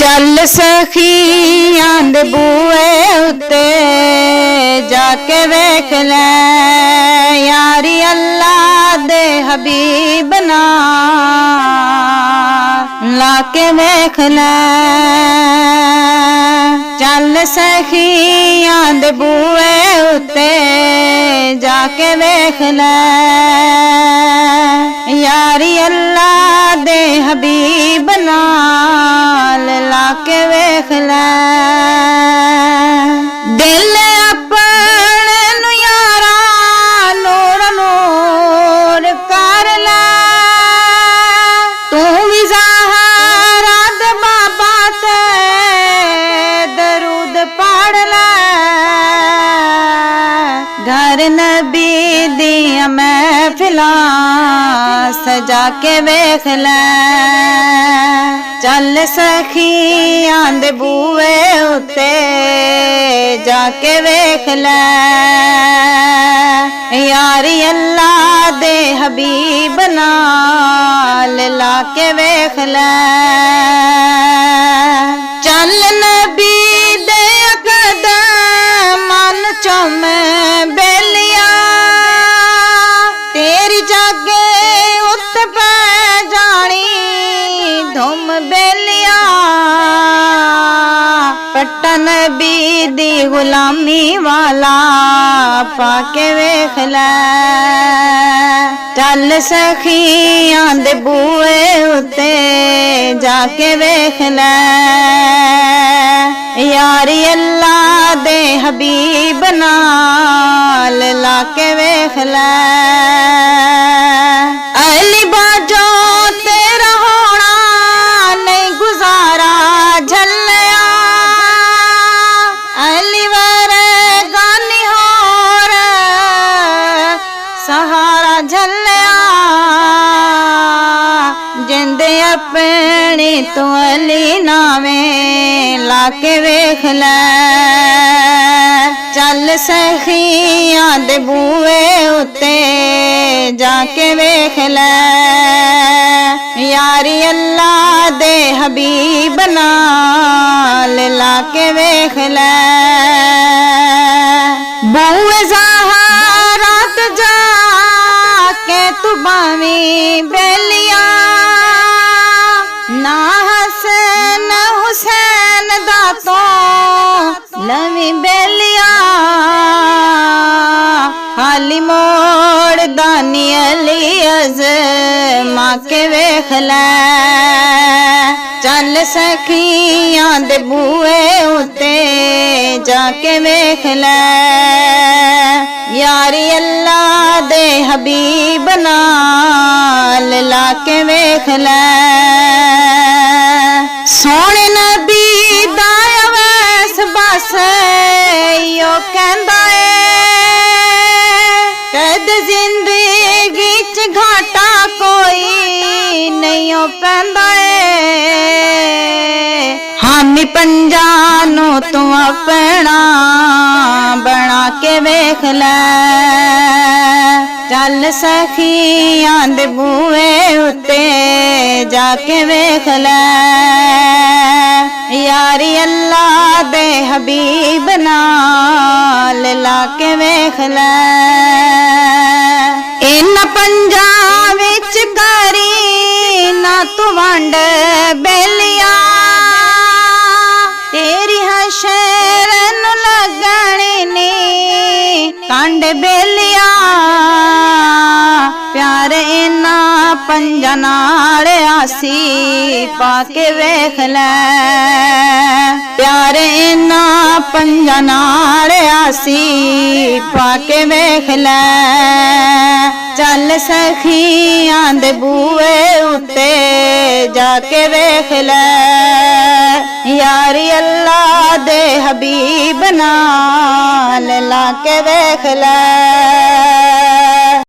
चल सखियां दे बूए उत्ते जाके वेख ले यारी अल्लाह दे हबीब नाल लाके वेख ले। चल सखियां दे बूए उत्ते जाके वेख ले यारी अल्लाह दे हबीब नाल लाके वेख ले। दिल अपने नू यारा नूर नूर कर ले तू भी ज़हरा दे बाबा ते दरूद पढ़ ले। घर नबी दियां महफिलां सजा के वेख ले। चल सखियां दे बूए उत्ते जाके वेख ले यारी अल्लाह दे हबीब नाल लाके वेख ले। चल नबी दे कदमां चुम बेलिया तेरी जागे उत पै जानी धुम बेलिया। पट्टा नबी दी गुलामी वाला पाके वेख ले। चल सखियां दे बूए उत्ते जाके वेख ले यारी अल्लाह दे हबीब नाल लाके वेख ले। अली बाजो तेरा होना नहीं गुजारा झल्लिया अली वारे गानी होर सहारा झल्लिया। जिंदे अपनी तू अली नावें लाके वेख ले। चल सखियां दे बूए उत्ते जाके वेख ले यारी अल्लाह दे हबीब नाल लाके वेख ले। बूए ज़हरा ते जाके तू बावी बेलिया ना हसन हुसैन दा तो लवी बेलिया। हाली मोड़ दानी अली अज़मा के वेख ले। चल सखियां दे बूए उत्ते जाके वेख ले यारी अल्लाह दे हबीब नाल लाके वेख ले। सोने नबी दा अवैस बस यो कहंदा ए कद जिंदगी च घाटा कोई नहीं पैंदा ए। हामी पंजानू तू अपना बना के वेख ले। चल सखियां दे बूए उत्ते जाके वेख ले यारी अल्लाह दे हबीब नाल लाके वेख ले। इन पंजाब विच करी ना तू वंड बेलिया तेरी हशर नू लगनी नी कंड बेलिया। प्यार इना पंजा नाल आसी पाके वेख ले प्यार इना पंजा नाल आसी पाके वेख ले। चल सखियां दे बूए उत्ते जाके वेख ले यारी अल्लाह दे हबीब नाल लाके वेख ले।